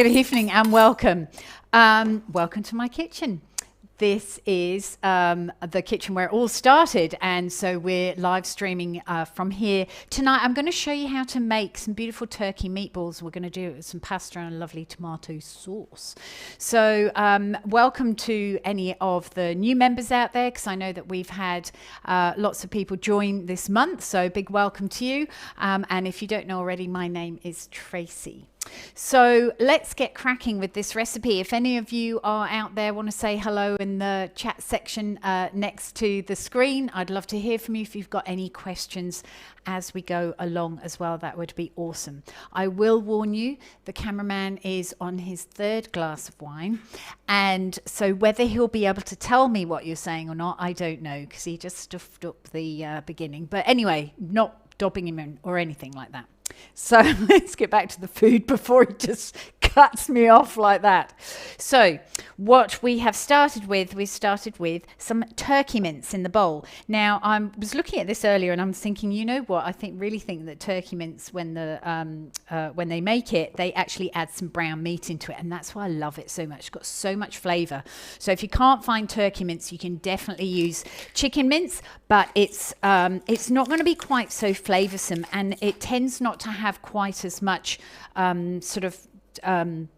Good evening and welcome. Welcome to my kitchen. This is the kitchen where it all started, and so we're live streaming from here. Tonight I'm going to show you how to make some beautiful turkey meatballs. We're going to do it with some pasta and a lovely tomato sauce. So welcome to any of the new members out there, because I know that we've had lots of people join this month, so big welcome to you. And if you don't know already, my name is Tracy. So let's get cracking with this recipe. If any of you are out there want to say hello in the chat section next to the screen, I'd love to hear from you. If you've got any questions as we go along as well, that would be awesome. I will warn you, the cameraman is on his third glass of wine, and so whether he'll be able to tell me what you're saying or not, I don't know, because he just stuffed up the beginning. But anyway, not dobbing him in or anything like that. So let's get back to the food before he just cuts me off like that. So what we have started with, we started with some turkey mince in the bowl. Now I was looking at this earlier and I'm thinking, you know what, I really think that turkey mince, when they make it, they actually add some brown meat into it, and that's why I love it so much. It's got so much flavor. So if you can't find turkey mince, you can definitely use chicken mince, but it's not going to be quite so flavorsome, and it tends not to have quite as much the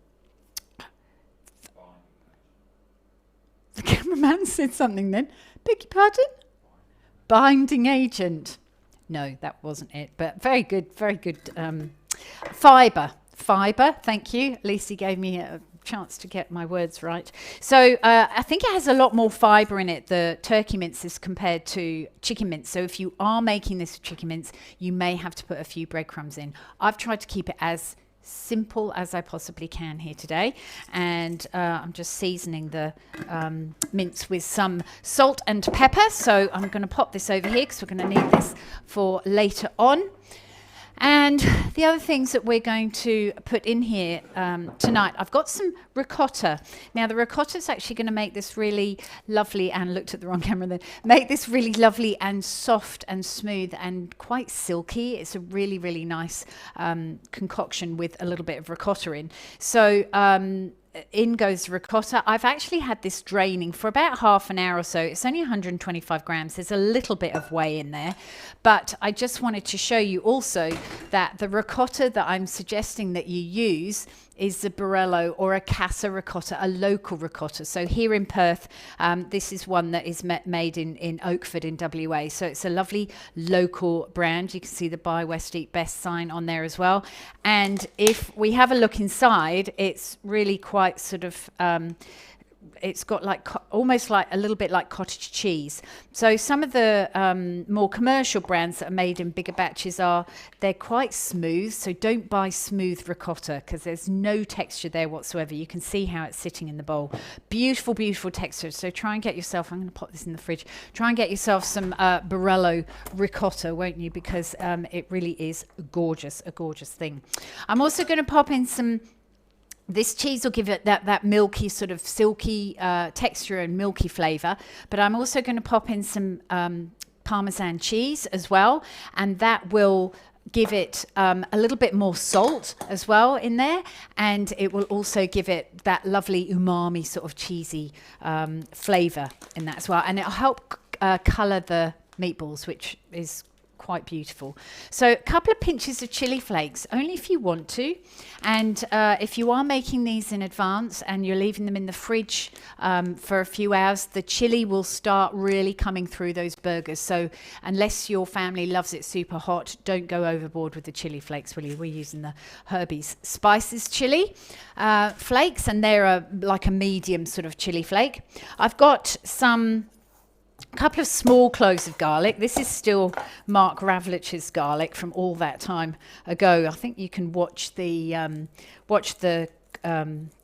cameraman said something then. Beg your pardon? Binding agent. No, that wasn't it, but very good. Fiber, thank you. At least he gave me a chance to get my words right. So I think it has a lot more fiber in it, the turkey mince, as compared to chicken mince. So if you are making this with chicken mince, you may have to put a few breadcrumbs in. I've tried to keep it as simple as I possibly can here today, and I'm just seasoning the mince with some salt and pepper. So I'm going to pop this over here because we're going to need this for later on. And the other things that we're going to put in here tonight, I've got some ricotta. Now the ricotta is actually going to make this really lovely, and looked at the wrong camera then, make this really lovely and soft and smooth and quite silky. It's a really, really nice concoction with a little bit of ricotta in. So in goes the ricotta. I've actually had this draining for about half an hour or so. It's only 125 grams. There's a little bit of whey in there, but I just wanted to show you also that the ricotta that I'm suggesting that you use is the Barello or a Casa ricotta, a local ricotta. So here in Perth, this is one that is made in Oakford in WA. So it's a lovely local brand. You can see the Buy West Eat Best sign on there as well. And if we have a look inside, it's really quite sort of it's got like almost like a little bit like cottage cheese. So some of the more commercial brands that are made in bigger batches they're quite smooth. So don't buy smooth ricotta, because there's no texture there whatsoever. You can see how it's sitting in the bowl. Beautiful, beautiful texture. So try and get yourself, I'm going to pop this in the fridge, try and get yourself some Barello ricotta, won't you? Because it really is gorgeous, a gorgeous thing. I'm also going to pop in some. This cheese will give it that milky, sort of silky texture and milky flavour. But I'm also going to pop in some Parmesan cheese as well. And that will give it a little bit more salt as well in there. And it will also give it that lovely umami sort of cheesy flavour in that as well. And it'll help colour the meatballs, which is quite beautiful. So a couple of pinches of chili flakes, only if you want to. And if you are making these in advance and you're leaving them in the fridge for a few hours, the chili will start really coming through those burgers. So unless your family loves it super hot, don't go overboard with the chili flakes, will you? We're using the Herbie's Spices chili flakes, and they're like a medium sort of chili flake. I've got a couple of small cloves of garlic. This is still Mark Ravlich's garlic from all that time ago. I think you can watch the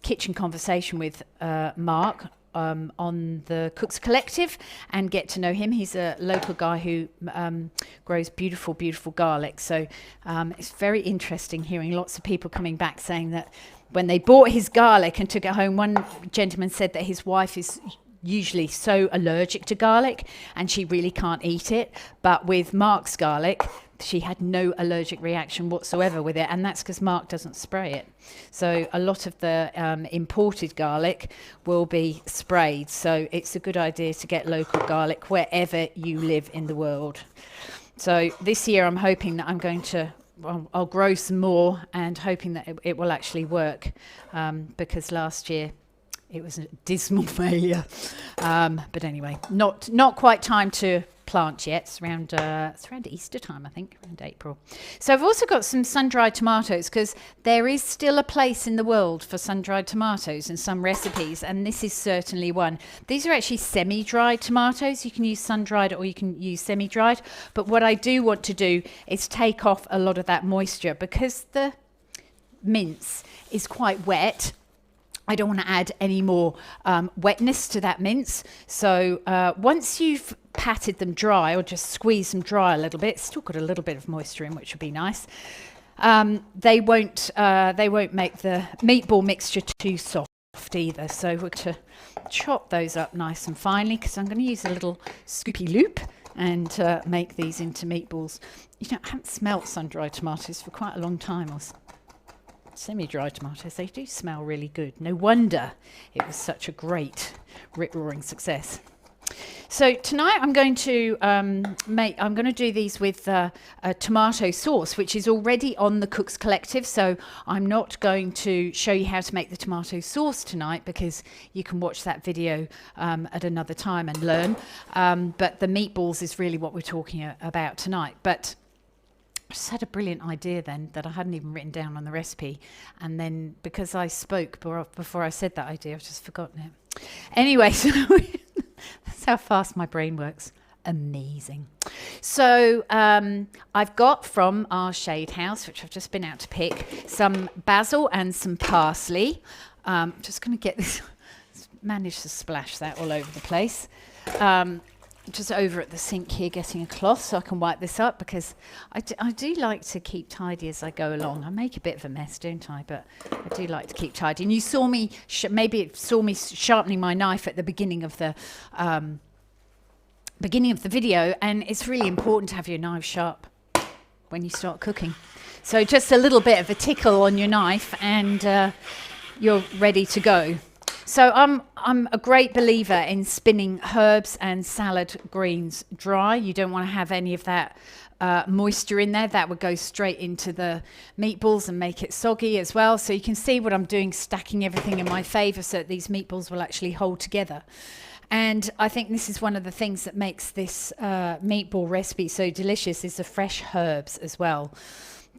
kitchen conversation with Mark on the Cooks Collective and get to know him. He's a local guy who grows beautiful, beautiful garlic. So it's very interesting hearing lots of people coming back saying that when they bought his garlic and took it home, one gentleman said that his wife is usually so allergic to garlic and she really can't eat it, but with Mark's garlic she had no allergic reaction whatsoever with it, and that's because Mark doesn't spray it. So a lot of the imported garlic will be sprayed, so it's a good idea to get local garlic wherever you live in the world. So this year I'm hoping that I'm going to, I'll grow some more, and hoping that it will actually work, because last year it was a dismal failure. But anyway, not quite time to plant yet. It's around Easter time, I think, around April. So I've also got some sun-dried tomatoes, because there is still a place in the world for sun-dried tomatoes in some recipes, and this is certainly one. These are actually semi-dried tomatoes. You can use sun-dried or you can use semi-dried, but what I do want to do is take off a lot of that moisture, because the mince is quite wet. I don't want to add any more wetness to that mince. So once you've patted them dry, or just squeeze them dry a little bit, still got a little bit of moisture in, which would be nice. They won't make the meatball mixture too soft either. So we're going to chop those up nice and finely, because I'm going to use a little scoopy loop and make these into meatballs. You know, I haven't smelt sun-dried tomatoes for quite a long time. Semi-dried tomatoes, they do smell really good. No wonder it was such a great rip-roaring success. So tonight I'm going to do these with a tomato sauce, which is already on the Cooks Collective. So I'm not going to show you how to make the tomato sauce tonight, because you can watch that video at another time and learn. But the meatballs is really what we're talking about tonight. But I just had a brilliant idea then that I hadn't even written down on the recipe, and then because I spoke before I said that idea, I've just forgotten it. Anyway, so that's how fast my brain works. Amazing. So I've got from our shade house, which I've just been out to pick, some basil and some parsley. Just going to get this, managed to splash that all over the place. Just over at the sink here getting a cloth so I can wipe this up, because I do like to keep tidy as I go along. I make a bit of a mess, don't I? But I do like to keep tidy. And you saw me, maybe saw me sharpening my knife at the beginning of the video, and it's really important to have your knife sharp when you start cooking. So just a little bit of a tickle on your knife and you're ready to go. So I'm a great believer in spinning herbs and salad greens dry. You don't want to have any of that moisture in there. That would go straight into the meatballs and make it soggy as well. So you can see what I'm doing, stacking everything in my favour so that these meatballs will actually hold together. And I think this is one of the things that makes this meatball recipe so delicious, is the fresh herbs as well.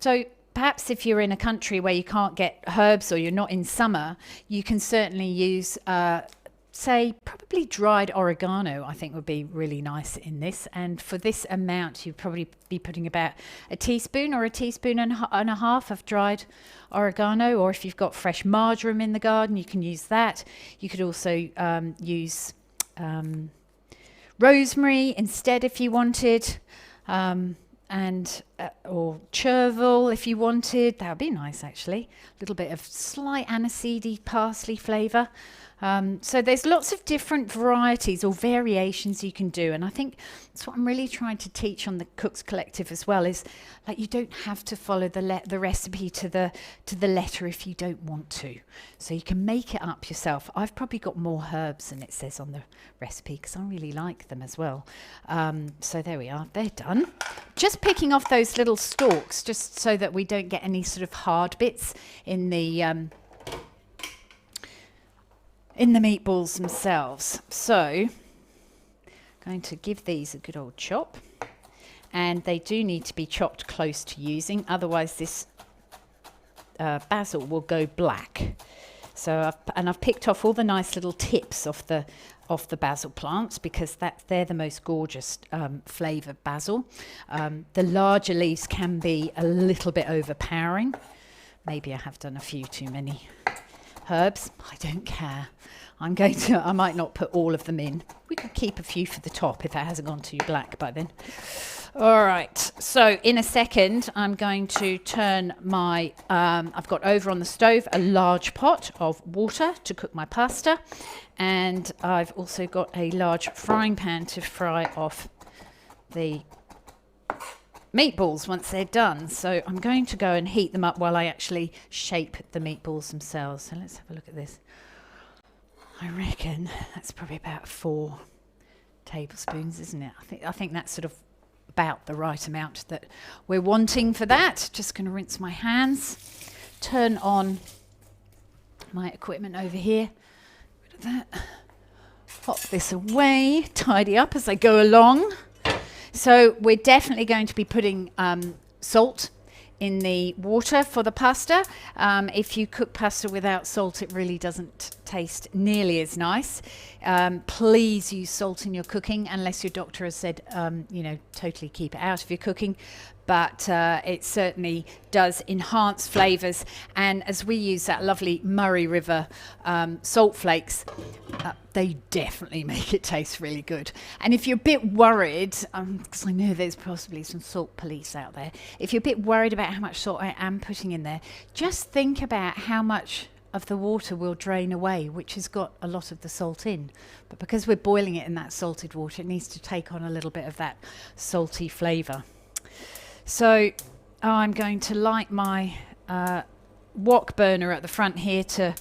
So perhaps if you're in a country where you can't get herbs, or you're not in summer, you can certainly use, say, probably dried oregano, I think would be really nice in this. And for this amount, you'd probably be putting about a teaspoon or a teaspoon and a half of dried oregano. Or if you've got fresh marjoram in the garden, you can use that. You could also use rosemary instead if you wanted. And or chervil if you wanted. That would be nice, actually. A little bit of slight aniseedy parsley flavour. So there's lots of different varieties or variations you can do, and I think that's what I'm really trying to teach on the Cooks Collective as well, is like you don't have to follow the recipe to the letter if you don't want to. So you can make it up yourself. I've probably got more herbs than it says on the recipe, because I really like them as well. So there we are, they're done. Just picking off those little stalks, just so that we don't get any sort of hard bits in the meatballs themselves. So going to give these a good old chop, and they do need to be chopped close to using, otherwise this basil will go black. So I've picked off all the nice little tips off the basil plants, because they're the most gorgeous flavoured basil. The larger leaves can be a little bit overpowering. Maybe I have done a few too many herbs. I don't care. I might not put all of them in. We could keep a few for the top if it hasn't gone too black by then. All right, so in a second I'm going to turn my, I've got over on the stove a large pot of water to cook my pasta, and I've also got a large frying pan to fry off the meatballs once they're done. So I'm going to go and heat them up while I actually shape the meatballs themselves. So let's have a look at this. I reckon that's probably about 4 tablespoons, isn't it? I think that's sort of about the right amount that we're wanting for that. Just going to rinse my hands, turn on my equipment over here. Rid of that. Pop this away, tidy up as I go along. So we're definitely going to be putting salt in the water for the pasta. If you cook pasta without salt, it really doesn't taste nearly as nice. Please use salt in your cooking, unless your doctor has said, totally keep it out of your cooking. But it certainly does enhance flavours. And as we use that lovely Murray River salt flakes, they definitely make it taste really good. And if you're a bit worried, because I know there's possibly some salt police out there, if you're a bit worried about how much salt I am putting in there, just think about how much of the water will drain away, which has got a lot of the salt in. But because we're boiling it in that salted water, it needs to take on a little bit of that salty flavour. So I'm going to light my wok burner at the front here to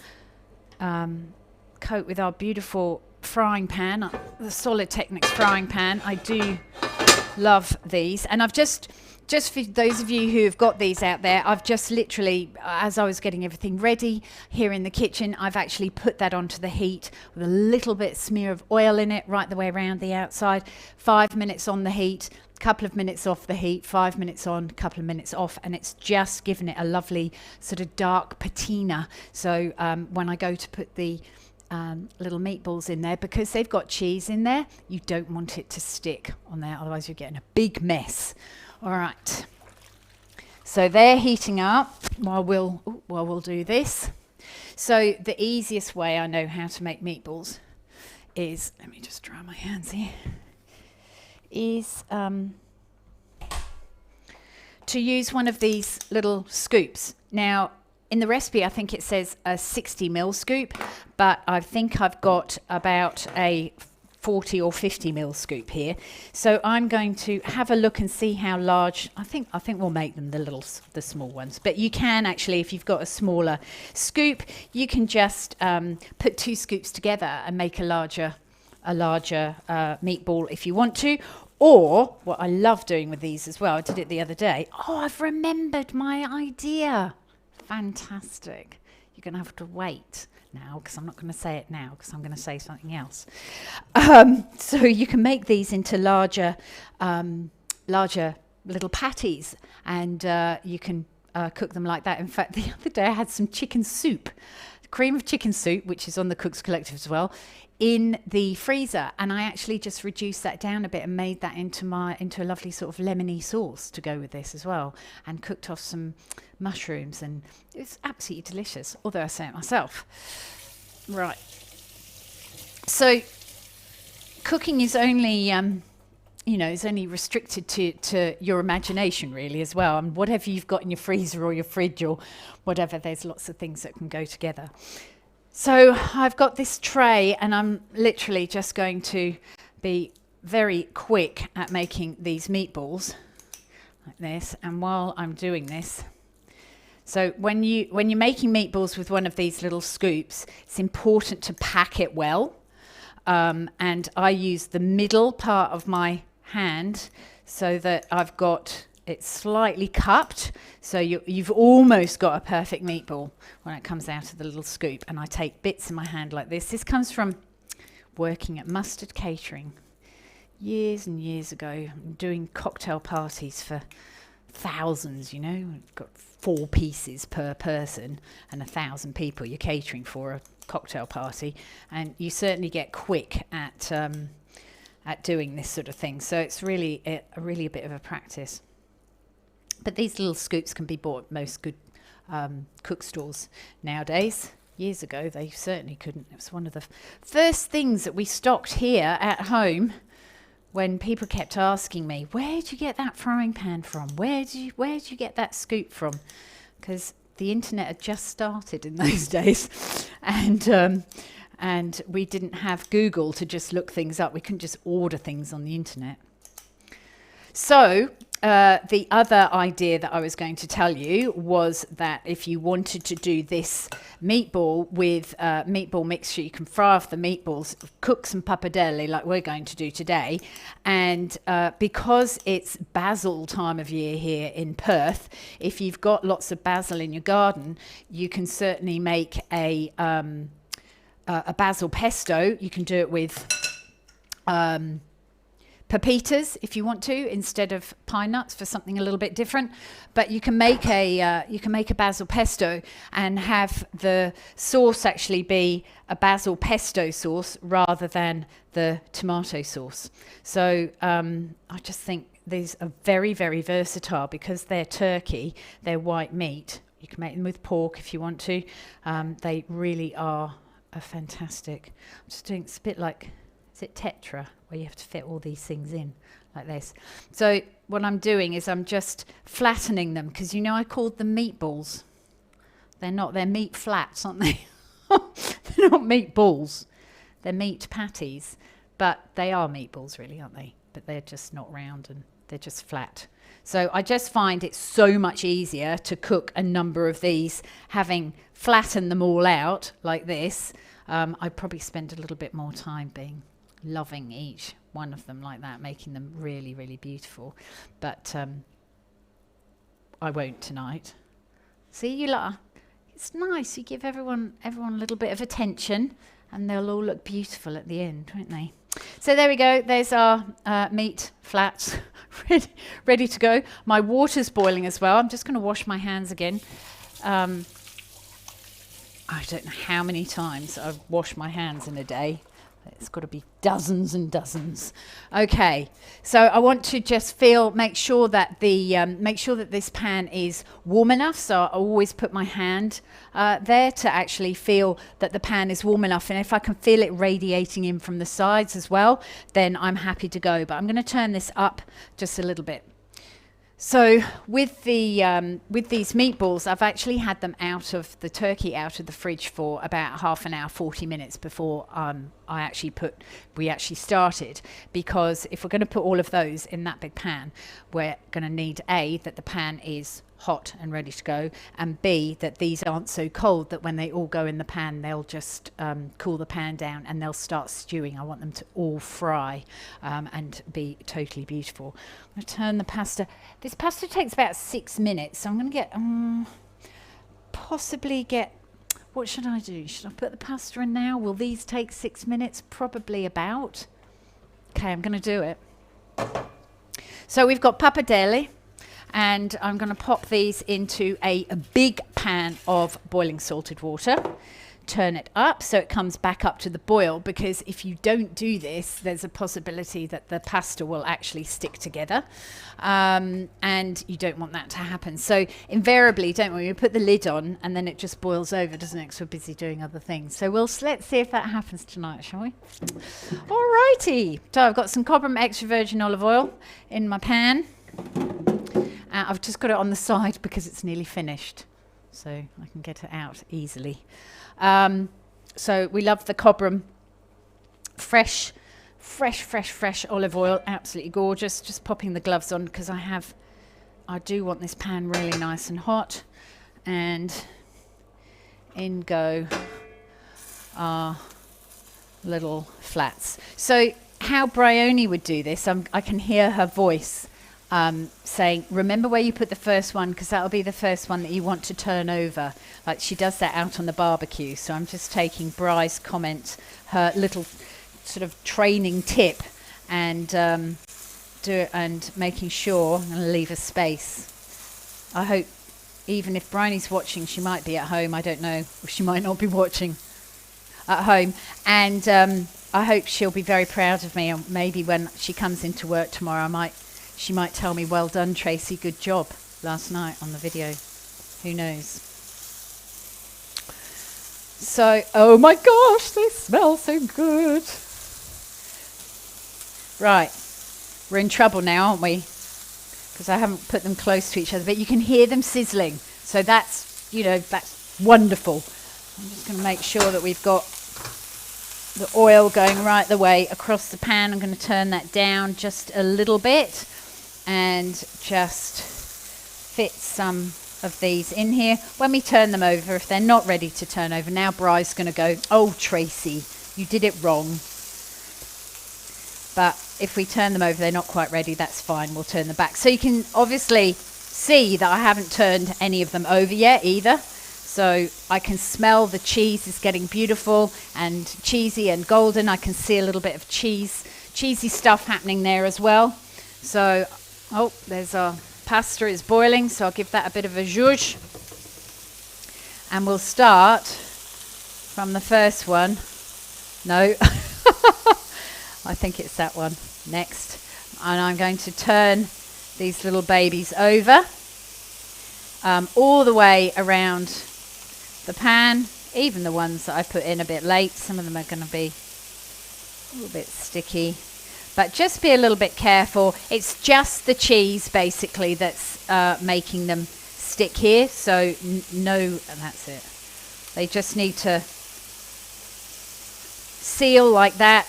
coat with our beautiful frying pan, the Solid Techniques frying pan. I do love these, and I've just for those of you who have got these out there, I've just literally, as I was getting everything ready here in the kitchen, I've actually put that onto the heat with a little bit smear of oil in it right the way around the outside. 5 minutes on the heat, couple of minutes off the heat, 5 minutes on, couple of minutes off, and it's just given it a lovely sort of dark patina. So when I go to put the little meatballs in there, because they've got cheese in there, you don't want it to stick on there, otherwise you're getting a big mess. All right, so they're heating up while we'll do this. So the easiest way I know how to make meatballs is, let me just dry my hands here, is to use one of these little scoops. Now, in the recipe, I think it says a 60 ml scoop, but I think I've got about a 40 or 50 ml scoop here. So I'm going to have a look and see how large. I think we'll make them the small ones. But you can actually, if you've got a smaller scoop, you can just put 2 scoops together and make a larger meatball if you want to. Or what I love doing with these as well, I did it the other day. Oh, I've remembered my idea. Fantastic. You're going to have to wait now, because I'm not going to say it now, because I'm going to say something else. So you can make these into larger little patties, and you can cook them like that. In fact, the other day I had some chicken soup, cream of chicken soup, which is on the Cooks Collective as well, in the freezer, and I actually just reduced that down a bit and made that into a lovely sort of lemony sauce to go with this as well, and cooked off some mushrooms, and it's absolutely delicious, although I say it myself. Right, so cooking is only is only restricted to your imagination really as well, and whatever you've got in your freezer or your fridge or whatever, there's lots of things that can go together. So I've got this tray, and I'm literally just going to be very quick at making these meatballs like this. And while I'm doing this, so when you're making meatballs with one of these little scoops, it's important to pack it well. And I use the middle part of my hand so that I've got it slightly cupped, so you've almost got a perfect meatball when it comes out of the little scoop. And I take bits in my hand like this. This comes from working at Mustard Catering years and years ago, doing cocktail parties for thousands, got 4 pieces per person and 1,000 people you're catering for a cocktail party, and you certainly get quick at doing this sort of thing. So it's really a bit of a practice. But these little scoops can be bought at most good cook stores nowadays. Years ago, they certainly couldn't. It was one of the first things that we stocked here at home when people kept asking me, where did you get that frying pan from? Where did you get that scoop from? Because the internet had just started in those days. And we didn't have Google to just look things up. We couldn't just order things on the internet. So the other idea that I was going to tell you was that if you wanted to do this meatball with meatball mixture, you can fry off the meatballs, cook some pappardelle like we're going to do today. And because it's basil time of year here in Perth, if you've got lots of basil in your garden, you can certainly make a basil pesto. You can do it with pepitas if you want to, instead of pine nuts, for something a little bit different. But you can make a basil pesto and have the sauce actually be a basil pesto sauce rather than the tomato sauce. So I just think these are very, very versatile because they're turkey, they're white meat. You can make them with pork if you want to. They really are fantastic. I'm just doing, it's a bit like, is it Tetra, where you have to fit all these things in like this. So what I'm doing is I'm just flattening them, because you know I called them meatballs. They're not, they're meat flats, aren't they? They're not meatballs. They're meat patties, but they are meatballs really, aren't they? But they're just not round and they're just flat. So I just find it so much easier to cook a number of these, having flattened them all out like this. I'd probably spend a little bit more time loving each one of them like that, making them really, really beautiful. But I won't tonight. See, you lot, it's nice. You give everyone a little bit of attention, and they'll all look beautiful at the end, won't they? So there we go. There's our meat flats ready to go. My water's boiling as well. I'm just going to wash my hands again. I don't know how many times I've washed my hands in a day. It's got to be dozens and dozens. Okay, so I want to just make sure that this pan is warm enough. So I always put my hand there to actually feel that the pan is warm enough. And if I can feel it radiating in from the sides as well, then I'm happy to go. But I'm going to turn this up just a little bit. So with these meatballs, I've actually had them out of the fridge for about half an hour, 40 minutes before we actually started, because if we're going to put all of those in that big pan, we're going to need A, that the pan is hot and ready to go, and B, that these aren't so cold that when they all go in the pan, they'll just cool the pan down and they'll start stewing. I want them to all fry and be totally beautiful. I'm going to turn the pasta. This pasta takes about 6 minutes, so I'm going to get what should I do? Should I put the pasta in now? Will these take 6 minutes? Probably about. Okay, I'm going to do it. So we've got pappardelle, and I'm going to pop these into a big pan of boiling salted water. Turn it up so it comes back up to the boil, because if you don't do this, there's a possibility that the pasta will actually stick together, and you don't want that to happen. So invariably, don't we put the lid on and then it just boils over, doesn't it, because we're busy doing other things. So let's see if that happens tonight, shall we? Alrighty, so I've got some Cobram extra virgin olive oil in my pan. I've just got it on the side because it's nearly finished, so I can get it out easily. So we love the Cobram fresh olive oil, absolutely gorgeous. Just popping the gloves on because I do want this pan really nice and hot. And in go our little flats. So how Bryony would do this, I can hear her voice saying, remember where you put the first one, because that'll be the first one that you want to turn over. Like she does that out on the barbecue. So I'm just taking Bry's comment, her little sort of training tip, and do it, and making sure I'm going to leave a space. I hope, even if Bryony's watching, she might be at home. I don't know, or she might not be watching at home. And I hope she'll be very proud of me. And maybe when she comes into work tomorrow, she might tell me, well done, Tracy, good job last night on the video. Who knows? So, oh my gosh, they smell so good. Right, we're in trouble now, aren't we? Because I haven't put them close to each other, but you can hear them sizzling. So that's wonderful. I'm just going to make sure that we've got the oil going right the way across the pan. I'm going to turn that down just a little bit. and just fit some of these in here. When we turn them over, if they're not ready to turn over, now Bry's going to go, oh Tracy, you did it wrong. But if we turn them over, they're not quite ready, that's fine, we'll turn them back. So you can obviously see that I haven't turned any of them over yet either. So I can smell the cheese is getting beautiful and cheesy and golden. I can see a little bit of cheesy stuff happening there as well. So, oh, there's our pasta is boiling, so I'll give that a bit of a zhuzh. And we'll start from the first one. No, I think it's that one next. And I'm going to turn these little babies over all the way around the pan, even the ones that I put in a bit late. Some of them are going to be a little bit sticky, but just be a little bit careful. It's just the cheese basically that's making them stick here. So no, and that's it. They just need to seal like that.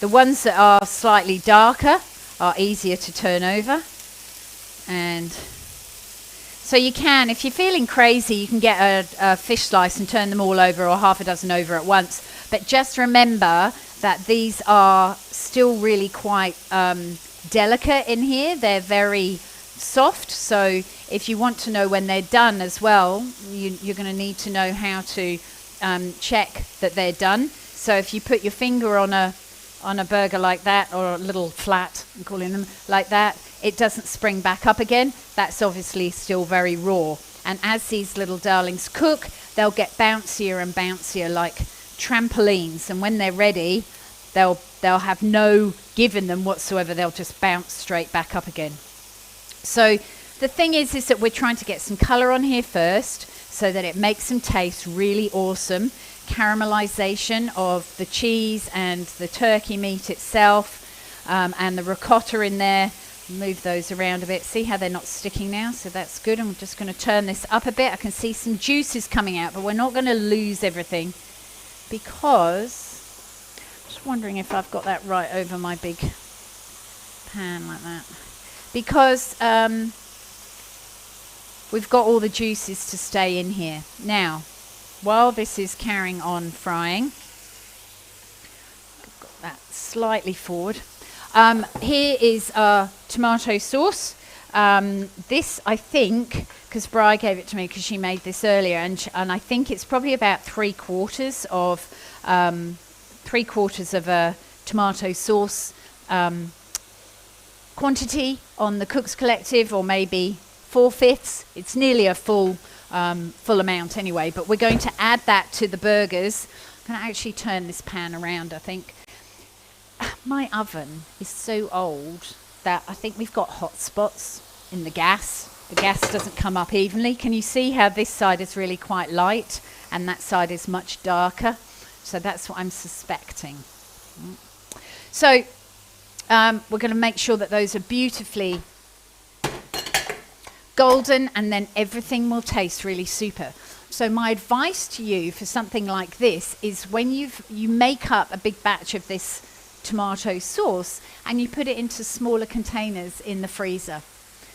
The ones that are slightly darker are easier to turn over. And so you can, if you're feeling crazy, you can get a fish slice and turn them all over, or half a dozen over at once. But just remember that these are still really quite delicate in here. They're very soft. So if you want to know when they're done as well, you're going to need to know how to check that they're done. So if you put your finger on a burger like that, or a little flat, I'm calling them like that, it doesn't spring back up again. That's obviously still very raw. And as these little darlings cook, they'll get bouncier and bouncier like trampolines. And when they're ready, they'll have no give in them whatsoever. They'll just bounce straight back up again. So the thing is that we're trying to get some color on here first, so that it makes them taste really awesome. Caramelization of the cheese and the turkey meat itself, and the ricotta in there. Move those around a bit. See how they're not sticking now? So that's good. I'm just going to turn this up a bit. I can see some juices coming out, but we're not going to lose everything, because I'm just wondering if I've got that right over my big pan like that, because we've got all the juices to stay in here. Now, while this is carrying on frying, got that slightly forward. Here is our tomato sauce. This, I think, because Bri gave it to me because she made this earlier, and I think it's probably about 3/4 of a tomato sauce quantity on the Cooks Collective, or maybe 4/5. It's nearly a full amount anyway, but we're going to add that to the burgers. I'm going to actually turn this pan around, I think. My oven is so old that I think we've got hot spots in the gas. The gas doesn't come up evenly. Can you see how this side is really quite light and that side is much darker? So that's what I'm suspecting. So we're going to make sure that those are beautifully golden, and then everything will taste really super. So my advice to you for something like this is, when you make up a big batch of this tomato sauce and you put it into smaller containers in the freezer.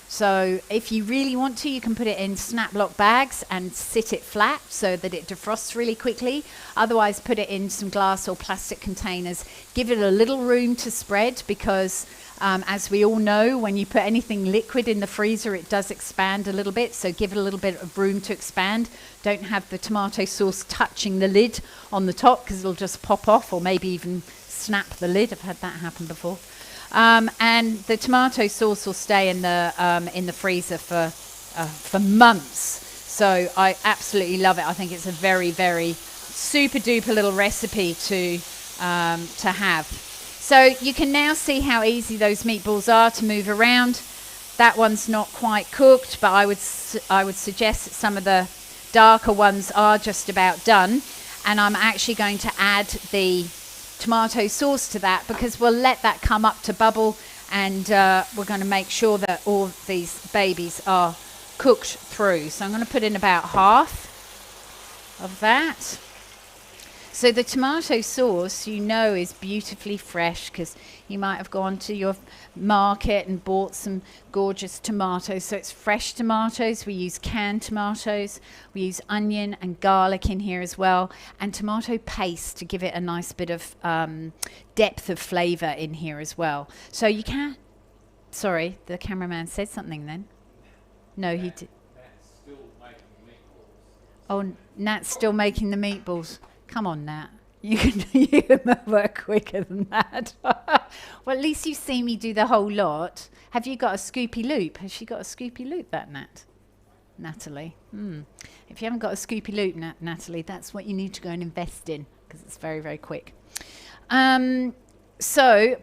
So if you really want to, you can put it in snap-lock bags and sit it flat so that it defrosts really quickly. Otherwise, put it in some glass or plastic containers. Give it a little room to spread, because as we all know, when you put anything liquid in the freezer, it does expand a little bit. So give it a little bit of room to expand. Don't have the tomato sauce touching the lid on the top, because it'll just pop off, or maybe even snap the lid. I've had that happen before. And the tomato sauce will stay in the freezer for months. So I absolutely love it. I think it's a very, very super duper little recipe to have. So you can now see how easy those meatballs are to move around. That one's not quite cooked, but I would suggest that some of the darker ones are just about done. And I'm actually going to add the tomato sauce to that, because we'll let that come up to bubble, and we're going to make sure that all these babies are cooked through. So I'm going to put in about half of that. So the tomato sauce, you know, is beautifully fresh because you might have gone to your market and bought some gorgeous tomatoes. So it's fresh tomatoes. We use canned tomatoes. We use onion and garlic in here as well, and tomato paste to give it a nice bit of depth of flavour in here as well. So you can... Sorry, the cameraman said something then. No, he did. Nat's still making meatballs. Oh, Nat's still making the meatballs. Come on, Nat. You can work quicker than that. Well, at least you've seen me do the whole lot. Have you got a scoopy loop? Has she got a scoopy loop, that Nat? Natalie. If you haven't got a scoopy loop, Natalie, that's what you need to go and invest in because it's very, very quick. But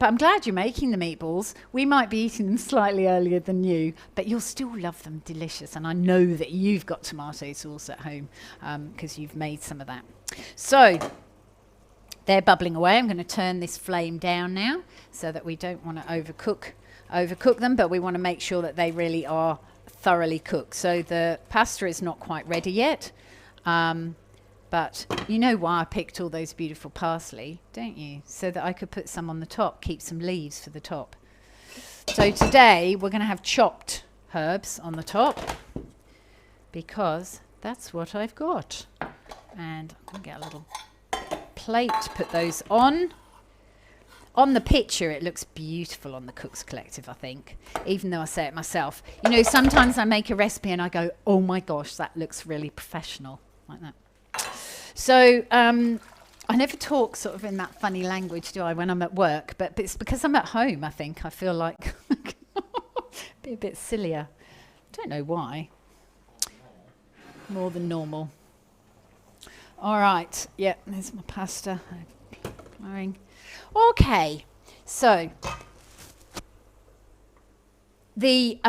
I'm glad you're making the meatballs. We might be eating them slightly earlier than you, but you'll still love them. Delicious. And I know that you've got tomato sauce at home because you've made some of that. So they're bubbling away. I'm going to turn this flame down now so that we don't want to overcook them, but we want to make sure that they really are thoroughly cooked. So the pasta is not quite ready yet. But you know why I picked all those beautiful parsley, don't you? So that I could put some on the top, keep some leaves for the top. So today we're going to have chopped herbs on the top because that's what I've got. And I'm going to get a little plate to put those on. On the picture, it looks beautiful on the Cooks Collective, I think, even though I say it myself. You know, sometimes I make a recipe and I go, oh my gosh, that looks really professional, like that. So I never talk sort of in that funny language, do I, when I'm at work? But it's because I'm at home, I think. I feel like be a bit sillier. Don't know why. More than normal. All right. Yeah, there's my pasta. Okay. So the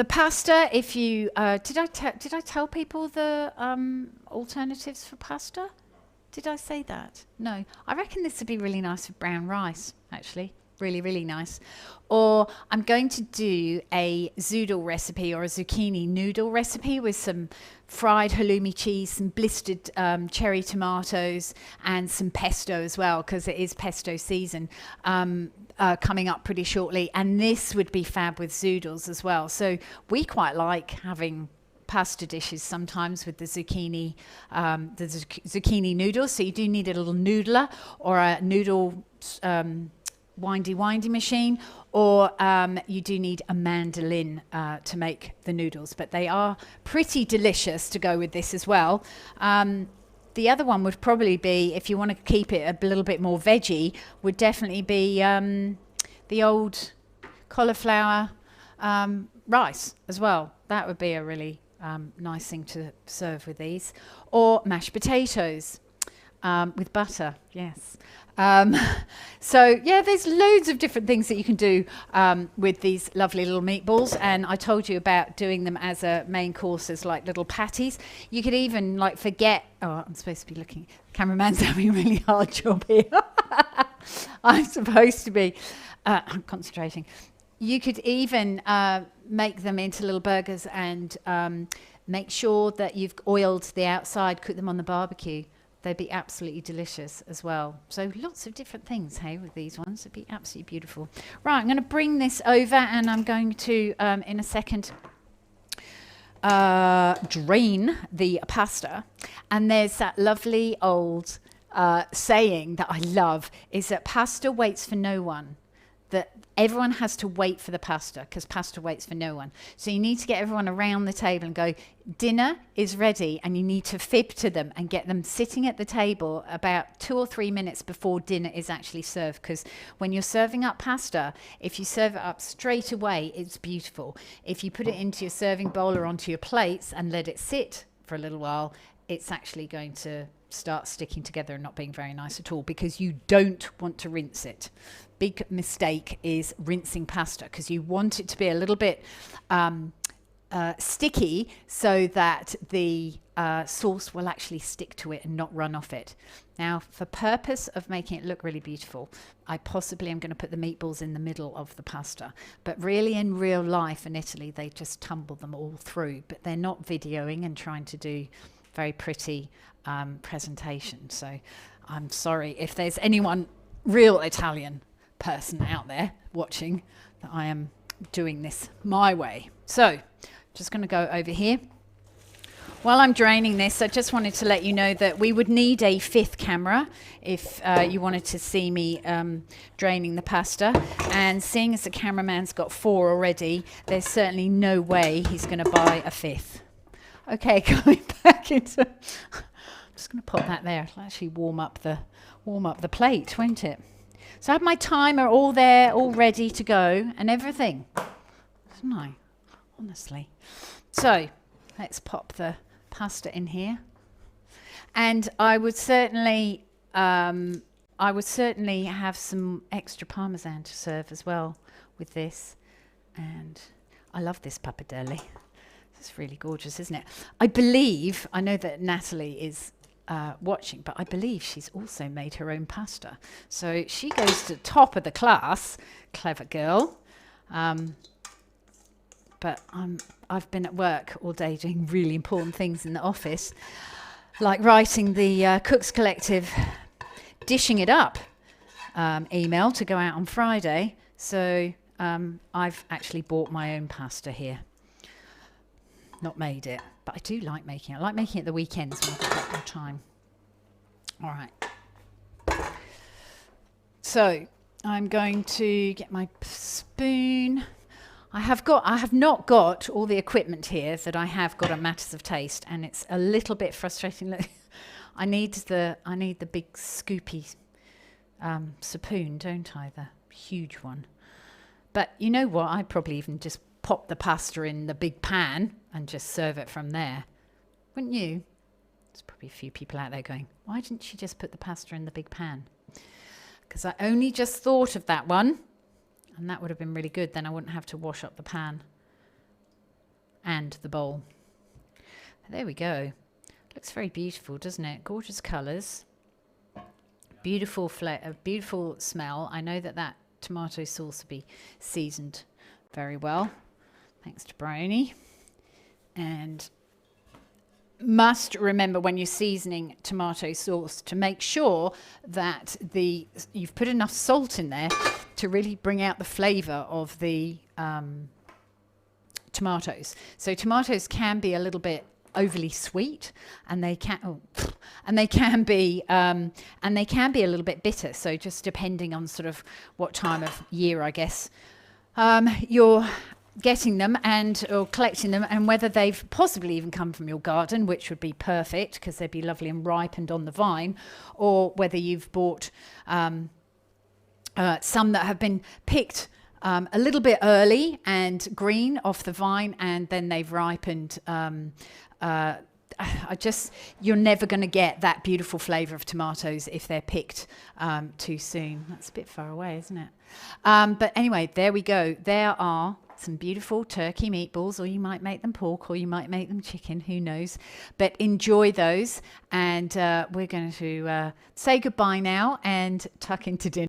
pasta, if you did I tell people the alternatives for pasta? Did I say that? No. I reckon this would be really nice with brown rice, actually. Really, really nice. Or I'm going to do a zoodle recipe or a zucchini noodle recipe with some fried halloumi cheese, some blistered cherry tomatoes, and some pesto as well, because it is pesto season coming up pretty shortly. And this would be fab with zoodles as well. So we quite like having pasta dishes sometimes with the zucchini noodles. So you do need a little noodler or a noodle windy machine, or you do need a mandolin to make the noodles, but they are pretty delicious to go with this as well. The other one would probably be, if you want to keep it a little bit more veggie, would definitely be the old cauliflower rice as well. That would be a really nice thing to serve with these, or mashed potatoes with butter. Yes. So yeah, there's loads of different things that you can do with these lovely little meatballs, and I told you about doing them as a main course as like little patties. You could even like forget, oh, I'm supposed to be looking, cameraman's having a really hard job here. I'm supposed to be I'm concentrating. You could even make them into little burgers and make sure that you've oiled the outside, cook them on the barbecue. They'd be absolutely delicious as well. So lots of different things, hey, with these ones. It'd be absolutely beautiful. Right, I'm going to bring this over, and I'm going to, in a second, drain the pasta. And there's that lovely old saying that I love, is that pasta waits for no one. That everyone has to wait for the pasta, because pasta waits for no one. So you need to get everyone around the table and go, dinner is ready, and you need to fib to them and get them sitting at the table about 2 or 3 minutes before dinner is actually served. Because when you're serving up pasta, if you serve it up straight away, it's beautiful. If you put it into your serving bowl or onto your plates and let it sit for a little while, it's actually going to start sticking together and not being very nice at all, because you don't want to rinse it. Big mistake is rinsing pasta, because you want it to be a little bit sticky so that the sauce will actually stick to it and not run off it. Now, for purpose of making it look really beautiful, I possibly am going to put the meatballs in the middle of the pasta. But really, in real life in Italy, they just tumble them all through. But they're not videoing and trying to do very pretty presentation. So I'm sorry if there's anyone real Italian person out there watching that I am doing this my way. So just going to go over here. While I'm draining this, I just wanted to let you know that we would need a 5th camera if you wanted to see me draining the pasta. And seeing as the cameraman's got 4 already, there's certainly no way he's going to buy a 5th. Okay, going back into... I'm just going to put that there. It'll actually warm up the plate, won't it? So I have my timer all there, all ready to go, and everything. Isn't I? Honestly. So let's pop the pasta in here, and I would certainly have some extra parmesan to serve as well with this. And I love this pappardelle. It's really gorgeous, isn't it? I know that Natalie is watching, but I believe she's also made her own pasta. So she goes to the top of the class, clever girl. But I've been at work all day doing really important things in the office, like writing the Cooks Collective Dishing It Up email to go out on Friday. So I've actually bought my own pasta here. Not made it, but I do like making it. I like making it the weekends when I've got a bit more time. All right. So I'm going to get my spoon. I have not got all the equipment here that I have got on Matters of Taste, and it's a little bit frustrating. Look, I need the big scoopy spoon, don't I? The huge one. But you know what? I'd probably even just pop the pasta in the big pan and just serve it from there. Wouldn't you? There's probably a few people out there going, why didn't she just put the pasta in the big pan? Because I only just thought of that one, and that would have been really good. Then I wouldn't have to wash up the pan and the bowl. There we go. Looks very beautiful, doesn't it? Gorgeous colours. Beautiful beautiful smell. I know that tomato sauce will be seasoned very well, thanks to Bryony. And must remember when you're seasoning tomato sauce to make sure that you've put enough salt in there to really bring out the flavour of the tomatoes. So tomatoes can be a little bit overly sweet, and they can be a little bit bitter. So just depending on sort of what time of year, I guess, you're getting them or collecting them, and whether they've possibly even come from your garden, which would be perfect because they'd be lovely and ripened on the vine, or whether you've bought some that have been picked a little bit early and green off the vine, and then they've ripened. You're never going to get that beautiful flavour of tomatoes if they're picked too soon. That's a bit far away, isn't it? But anyway, there we go. There are some beautiful turkey meatballs, or you might make them pork, or you might make them chicken, who knows. But enjoy those, and we're going to say goodbye now and tuck into dinner.